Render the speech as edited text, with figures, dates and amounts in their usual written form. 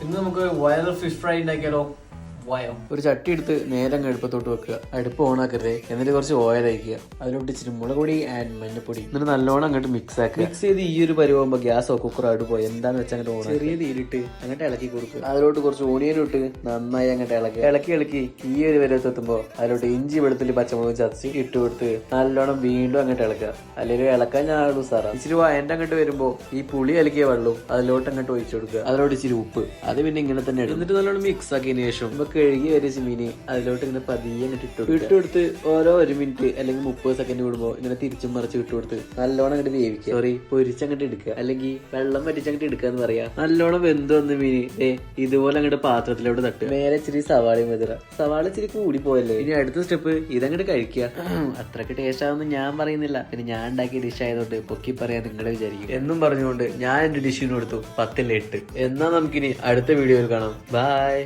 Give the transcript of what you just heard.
ഇന്ന് നമുക്ക് viral fish fry ഉണ്ടാക്കിയാലോ? ഒരു ചട്ടി എടുത്ത് നേരെ അങ്ങ് അടുപ്പത്തോട്ട് വെക്കുക. അടുപ്പ് ഓണാക്കരുത്. എന്നിട്ട് കുറച്ച് ഓയിൽ അയക്കുക. അതിലോട്ട് ഇച്ചിരി മുളക് പൊടി ആൻഡ് മഞ്ഞപ്പൊടി. എന്നിട്ട് നല്ലോണം അങ്ങോട്ട് മിക്സ് ആക്കുക. മിക്സ് ചെയ്ത് ഈ ഒരു പരുവാകുമ്പോൾ ഗ്യാസോ കുക്കറോ അടുപ്പ് പോയി എന്താന്ന് വെച്ചാൽ അങ്ങോട്ട് ഓണം ചെറിയ തീരിട്ട് അങ്ങോട്ട് ഇളക്കി കൊടുക്കുക. അതിലോട്ട് കുറച്ച് ഓണിയനും ഇട്ട് നന്നായി അങ്ങോട്ട് ഇളക്കി ഈ ഒരു വരത്തെത്തുമ്പോൾ അതിലോട്ട് ഇഞ്ചി വെളുത്തുള്ളി പച്ചമുളക് ചതച്ച് ഇട്ട് കൊടുത്ത് നല്ലോണം വീണ്ടും അങ്ങോട്ട് ഇളക്കുക. അല്ലെങ്കിൽ ഇളക്കാൻ ഞാൻ സാറാ ഇച്ചിരി വയൻ്റെ അങ്ങോട്ട് വരുമ്പോൾ ഈ പുളി ഇളക്കിയ വെള്ളവും അതിലോട്ട് അങ്ങോട്ട് ഒഴിച്ചു കൊടുക്കുക. അതിലോട്ട് ഇച്ചിരി ഉപ്പ്, അത് പിന്നെ ഇങ്ങനെ തന്നെ എന്നിട്ട് നല്ലോണം മിക്സ് ആക്കിയതിനു ശേഷം കഴുകി വരിച്ച മീന് അതിലോട്ട് ഇങ്ങനെ പതിയെ അങ്ങോട്ട് ഇട്ടുകൊടുത്ത് ഓരോ 1 മിനിറ്റ് അല്ലെങ്കിൽ 30 സെക്കൻഡ് കൂടുമ്പോൾ ഇങ്ങനെ തിരിച്ചും മറിച്ച് ഇട്ടുകൊടുത്ത് നല്ലോണം അങ്ങോട്ട് വേവിക്കുക. സോറി, പൊരിച്ചങ്ങോട്ട് എടുക്കുക, അല്ലെങ്കിൽ വെള്ളം വറ്റിച്ചങ്ങോട്ട് എടുക്കുക എന്ന് പറയാ. നല്ലോണം വെന്ത് വന്ന മീന് ഇതുപോലെ അങ്ങോട്ട് പാത്രത്തിലോട്ട് തട്ടുക. മേലെ ഇച്ചിരി സവാളയും വെതിറ. സവാള ഇച്ചിരി കൂടി പോയല്ലേ. ഇനി അടുത്ത സ്റ്റെപ്പ് ഇതങ്ങോട്ട് കഴിക്കുക. അത്രക്ക് ടേസ്റ്റ് ആവുമെന്ന് ഞാൻ പറയുന്നില്ല, പിന്നെ ഞാൻ ഉണ്ടാക്കിയ ഡിഷ് ആയതുകൊണ്ട് പൊക്കി പറയാൻ നിങ്ങളെ വിചാരിക്കും എന്നും പറഞ്ഞുകൊണ്ട് ഞാൻ എന്റെ ഡിഷിന് കൊടുത്തു 10-ൽ 8. എന്നാ നമുക്കിനി അടുത്ത വീഡിയോയിൽ കാണാം. ബൈ.